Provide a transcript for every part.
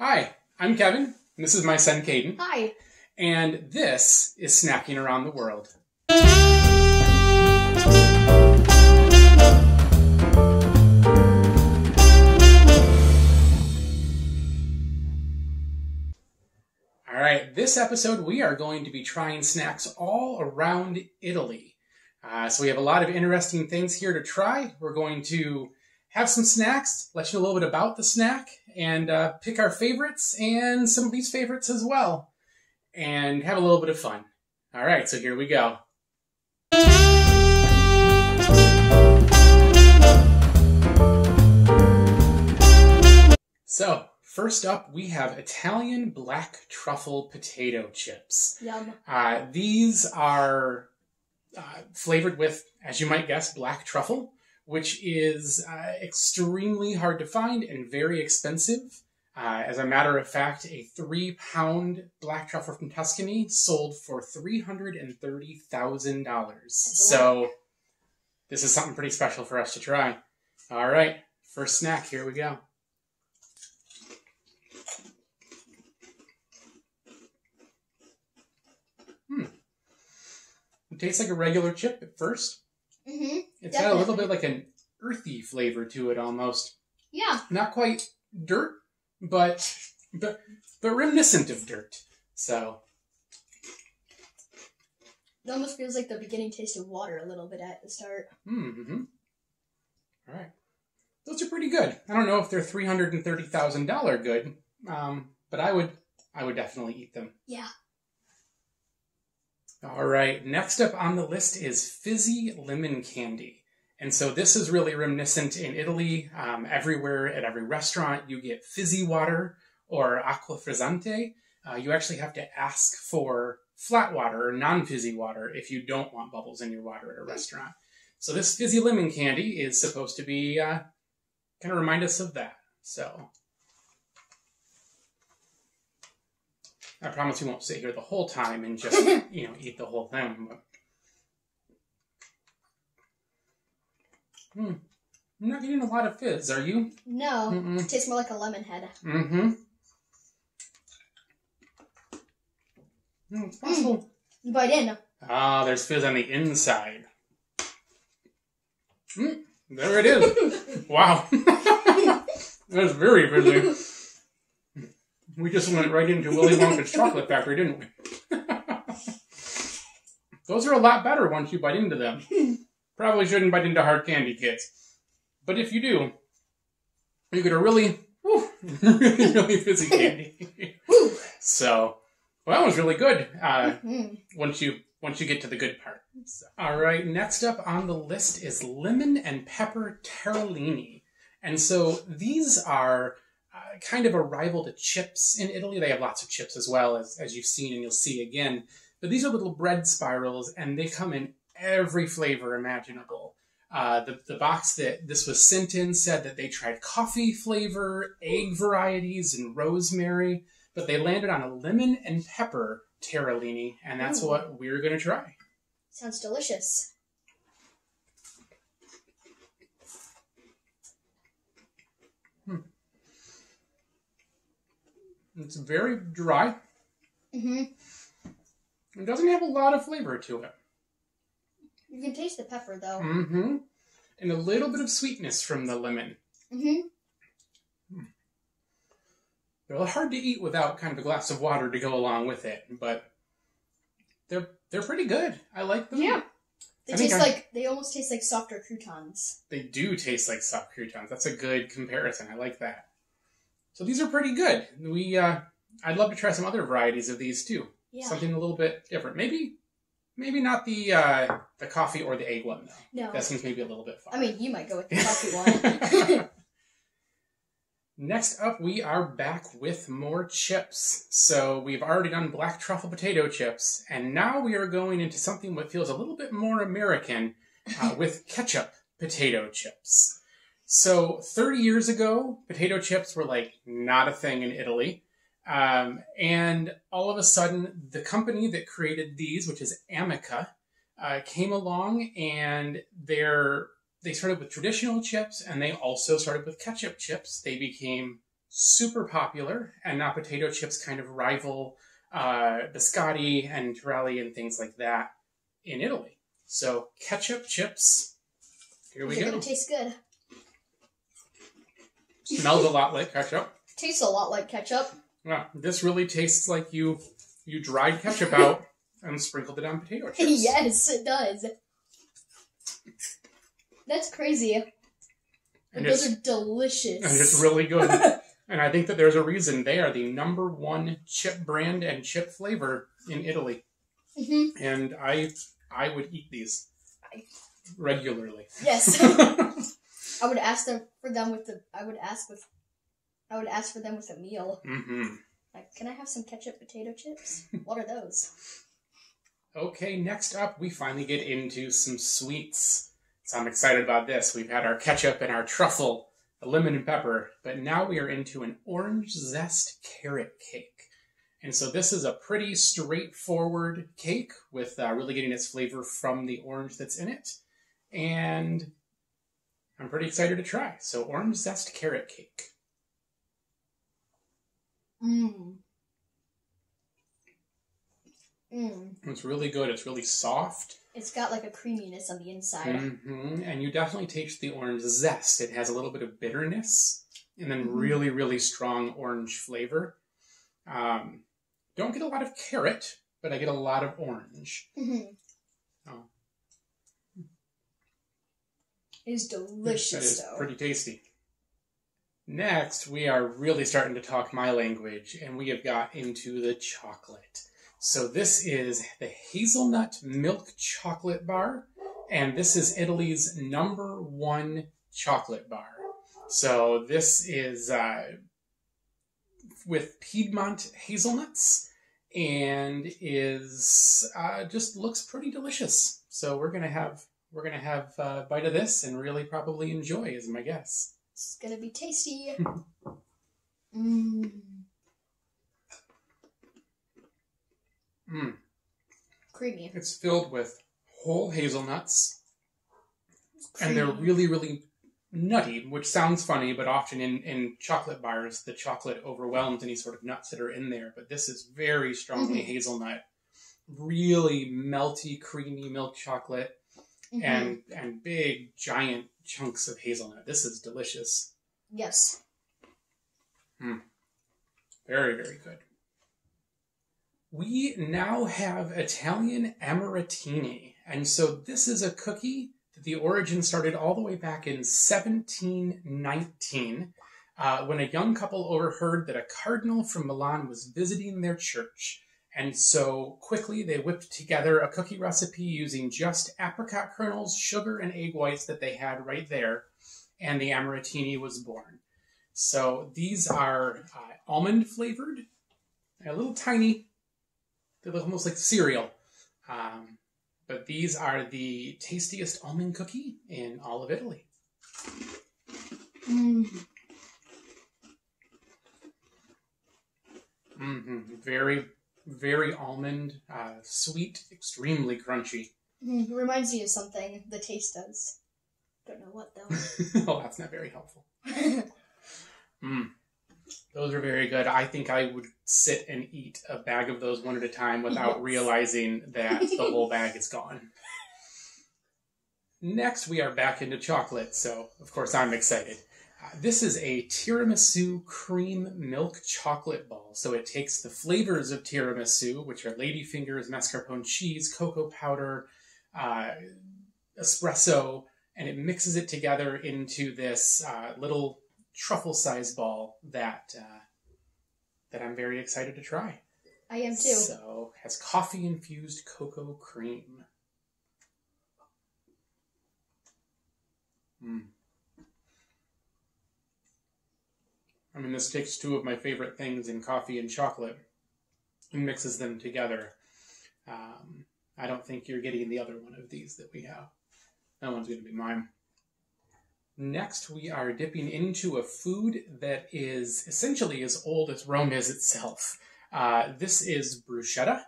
Hi, I'm Kevin, and this is my son Caden. Hi. And this is Snacking Around the World. Alright, this episode we are going to be trying snacks all around Italy. So we have a lot of interesting things here to try. We're going to have some snacks, let you know a little bit about the snack, and pick our favorites and some least favorites as well. And have a little bit of fun. Alright, so here we go. So, first up, we have Italian black truffle potato chips. Yum. These are flavored with, as you might guess, black truffle, which is extremely hard to find and very expensive. As a matter of fact, a 3-pound black truffle from Tuscany sold for $330,000. So this is something pretty special for us to try. All right, first snack, here we go. It tastes like a regular chip at first. Mm-hmm. It's got a little bit like an earthy flavor to it almost. Yeah. Not quite dirt, but reminiscent of dirt. So It almost feels like the beginning taste of water a little bit at the start. Mm-hmm. All right. Those are pretty good. I don't know if they're $330,000 good, but I would definitely eat them. Yeah. All right. Next up on the list is Fizzy lemon candy. And so this is really reminiscent in Italy. Everywhere, at every restaurant, you get fizzy water or acqua frizzante. You actually have to ask for flat water or non-fizzy water if you don't want bubbles in your water at a restaurant. So this fizzy lemon candy is supposed to be kind of remind us of that. So I promise we won't sit here the whole time and just eat the whole thing. But I'm not getting a lot of fizz, are you? No. It tastes more like a lemon head. Mm-hmm. It's possible. Bite in. Ah, there's fizz on the inside. There it is. Wow. That's very fizzy. We just went right into Willy Wonka's chocolate factory, didn't we? Those are a lot better once you bite into them. Probably shouldn't bite into hard candy, kids. But if you do, you get a really, really fizzy candy. So, well, that was really good. Once you get to the good part. So, all right, next up on the list is lemon and pepper Terrellini. And so these are kind of a rival to chips in Italy. They have lots of chips as well, as you've seen and you'll see again. But these are little bread spirals, and they come in every flavor imaginable. The box that this was sent in said that they tried coffee flavor, egg varieties, and rosemary, but they landed on a lemon and pepper Terrellini, and that's what we're going to try. Sounds delicious. It's very dry. It doesn't have a lot of flavor to it. You can taste the pepper, though. And a little bit of sweetness from the lemon. They're hard to eat without kind of a glass of water to go along with it, but they're pretty good. I like them. Yeah. They almost taste like softer croutons. They do taste like soft croutons. That's a good comparison. I like that. So these are pretty good. I'd love to try some other varieties of these too. Yeah. Something a little bit different. Maybe not the coffee or the egg one though. No. That seems maybe a little bit fun. I mean, you might go with the coffee one. Next up, we are back with more chips. So we've already done black truffle potato chips, and now we are going into something that feels a little bit more American with ketchup potato chips. So 30 years ago, potato chips were like not a thing in Italy. And all of a sudden, the company that created these, which is Amica, came along, and they started with traditional chips, and they also started with ketchup chips. They became super popular, and now potato chips kind of rival biscotti and Terrellini and things like that in Italy. So ketchup chips, here we go. They're gonna taste good. Smells a lot like ketchup. Tastes a lot like ketchup. Yeah, this really tastes like you dried ketchup out and sprinkled it on potato chips. Yes, it does. That's crazy. And those are delicious. And it's really good. And I think that there's a reason they are the #1 chip brand and chip flavor in Italy. Mm-hmm. And I would eat these regularly. Yes. I would ask for them with a meal. Mm-hmm. Like, can I have some ketchup potato chips? What are those? Okay, next up, we finally get into some sweets. So I'm excited about this. We've had our ketchup and our truffle, the lemon and pepper, but now we are into an orange zest carrot cake. And so this is a pretty straightforward cake with really getting its flavor from the orange that's in it. And I'm pretty excited to try. So orange zest carrot cake. Mmm. Mmm. It's really good. It's really soft. It's got like a creaminess on the inside. Mm-hmm. And you definitely taste the orange zest. It has a little bit of bitterness and then really, really strong orange flavor. Don't get a lot of carrot, but I get a lot of orange. Mm-hmm. Oh. It is delicious, That is pretty tasty. Next, we are really starting to talk my language, and we have got into the chocolate. So this is the Hazelnut Milk Chocolate Bar, and this is Italy's #1 chocolate bar. So this is with Piedmont hazelnuts, and is just looks pretty delicious. So we're gonna have a bite of this and really probably enjoy, is my guess. It's gonna be tasty. Mmm. Mmm. Creamy. It's filled with whole hazelnuts, and they're really, really nutty, which sounds funny, but often in chocolate bars, the chocolate overwhelms any sort of nuts that are in there. But this is very strongly hazelnut, really melty, creamy milk chocolate, and big, giant chunks of hazelnut. This is delicious. Yes. Very, very good. We now have Italian Amaritini. And so this is a cookie that the origin started all the way back in 1719 when a young couple overheard that a cardinal from Milan was visiting their church. And so quickly they whipped together a cookie recipe using just apricot kernels, sugar, and egg whites that they had right there. And the Amaritini was born. So these are almond flavored, a little tiny. They look almost like cereal. But these are the tastiest almond cookie in all of Italy. Very, very almond, sweet, extremely crunchy. Reminds me of something. The taste does. Don't know what though. Oh, that's not very helpful. Those are very good. I think I would sit and eat a bag of those one at a time without realizing that the whole bag is gone. Next, we are back into chocolate, so of course I'm excited. This is a tiramisu cream milk chocolate ball. So it takes the flavors of tiramisu, which are ladyfingers, mascarpone cheese, cocoa powder, espresso, and it mixes it together into this little truffle-sized ball that I'm very excited to try. I am too. So, it has coffee-infused cocoa cream. I mean, this takes two of my favorite things in coffee and chocolate and mixes them together. I don't think you're getting the other one of these that we have. That one's going to be mine. Next, we are dipping into a food that is essentially as old as Rome is itself. This is bruschetta,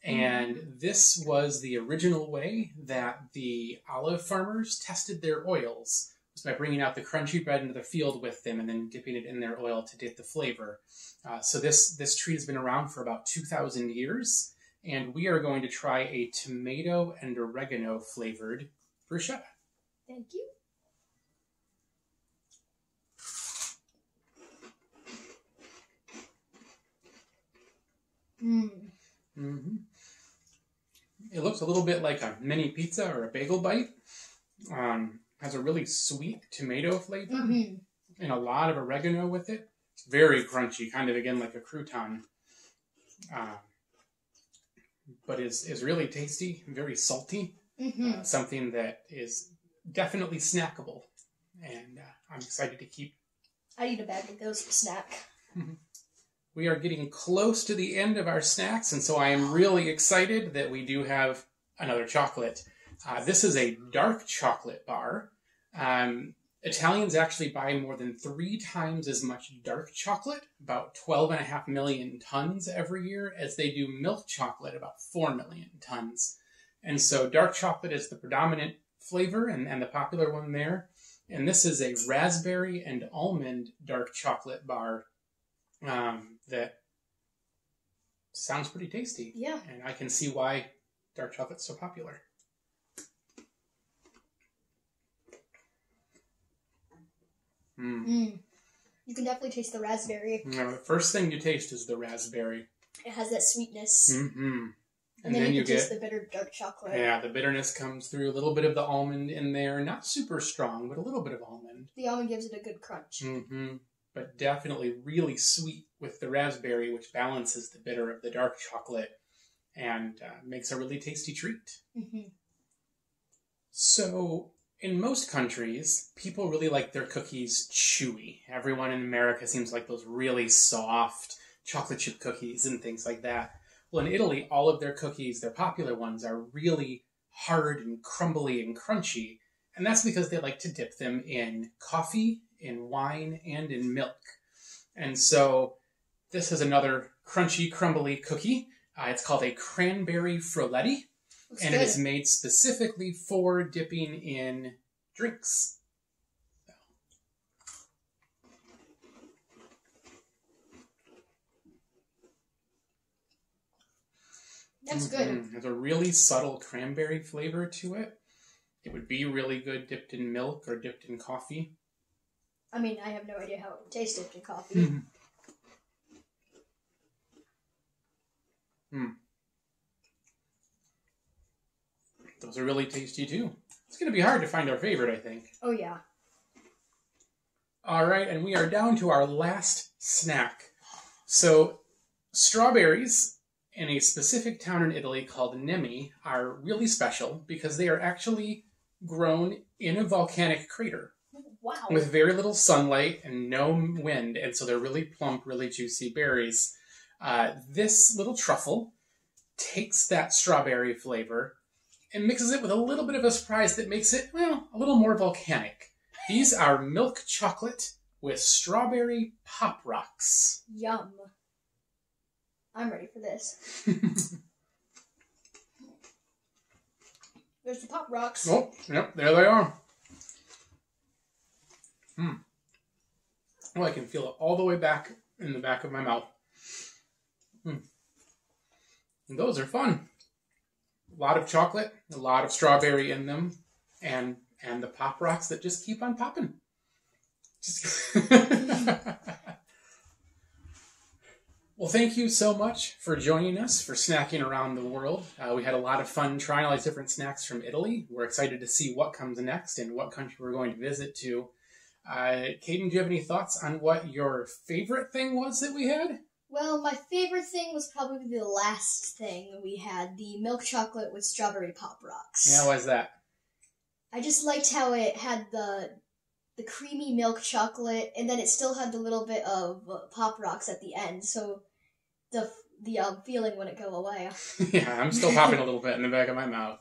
and this was the original way that the olive farmers tested their oils was by bringing out the crunchy bread into the field with them and then dipping it in their oil to dip the flavor. So this treat has been around for about 2,000 years, and we are going to try a tomato and oregano flavored bruschetta. Thank you. Mm-hmm. It looks a little bit like a mini pizza or a bagel bite. Has a really sweet tomato flavor and a lot of oregano with it. It's very crunchy, kind of again like a crouton, but is really tasty, very salty. Something that is definitely snackable, and I'm excited to keep. I'd eat a bag of those for snack. We are getting close to the end of our snacks, and so I am really excited that we do have another chocolate. This is a dark chocolate bar. Italians actually buy more than 3 times as much dark chocolate, about 12.5 million tons every year, as they do milk chocolate, about 4 million tons. And so dark chocolate is the predominant flavor and the popular one there. And this is a raspberry and almond dark chocolate bar that sounds pretty tasty. Yeah. And I can see why dark chocolate's so popular. You can definitely taste the raspberry. Now, the first thing you taste is the raspberry. It has that sweetness. And then you can taste the bitter dark chocolate. Yeah, the bitterness comes through. A little bit of the almond in there. Not super strong, but a little bit of almond. The almond gives it a good crunch. But definitely really sweet with the raspberry, which balances the bitter of the dark chocolate and makes a really tasty treat. So, in most countries, people really like their cookies chewy. Everyone in America seems like those really soft chocolate chip cookies and things like that. Well, in Italy, all of their cookies, their popular ones, are really hard and crumbly and crunchy. And that's because they like to dip them in coffee, in wine, and in milk. And so this is another crunchy, crumbly cookie. It's called a Cranberry Froletti. Looks and good. it is made specifically for dipping in drinks. That's good. There's a really subtle cranberry flavor to it. It would be really good dipped in milk or dipped in coffee. I mean, I have no idea how it would taste dipped in coffee. Those are really tasty too. It's going to be hard to find our favorite, I think. Oh, yeah. All right, and we are down to our last snack. So, strawberries in a specific town in Italy called Nemi are really special because they are actually grown in a volcanic crater. Wow. With very little sunlight and no wind, and so they're really plump, really juicy berries. This little truffle takes that strawberry flavor and mixes it with a little bit of a surprise that makes it, well, a little more volcanic. These are milk chocolate with strawberry pop rocks. Yum. I'm ready for this. There's the pop rocks. Oh, yep, there they are. Oh, I can feel it all the way back in the back of my mouth. And those are fun. A lot of chocolate, a lot of strawberry in them, and the pop rocks that just keep on popping. Well, thank you so much for joining us for snacking around the world. We had a lot of fun trying all these different snacks from Italy. We're excited to see what comes next and what country we're going to visit to. Kaden, do you have any thoughts on what your favorite thing was that we had? Well, my favorite thing was probably the last thing we had, the milk chocolate with strawberry pop rocks. Yeah, why's that? I just liked how it had the creamy milk chocolate, and then it still had the little bit of pop rocks at the end, so the feeling wouldn't go away. Yeah, I'm still popping a little bit in the back of my mouth.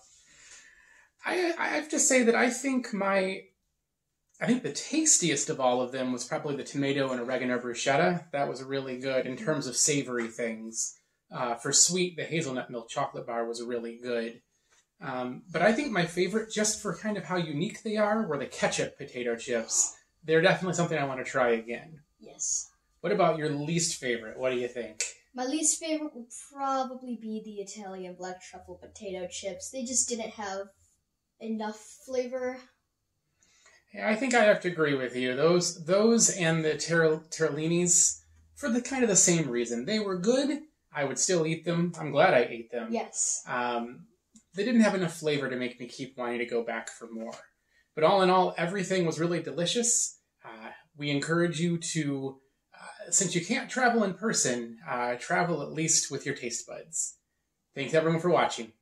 I have to say that I think the tastiest of all of them was probably the tomato and oregano bruschetta. That was really good in terms of savory things. For sweet, the hazelnut milk chocolate bar was really good. But I think my favorite, just for kind of how unique they are, were the ketchup potato chips. They're definitely something I want to try again. Yes. What about your least favorite? What do you think? My least favorite would probably be the Italian black truffle potato chips. They just didn't have enough flavor. Yeah, I think I have to agree with you. Those and the Terrellinis, for the kind of the same reason. They were good. I would still eat them. I'm glad I ate them. Yes. They didn't have enough flavor to make me keep wanting to go back for more. But all in all, everything was really delicious. We encourage you to, since you can't travel in person, travel at least with your taste buds. Thanks everyone for watching.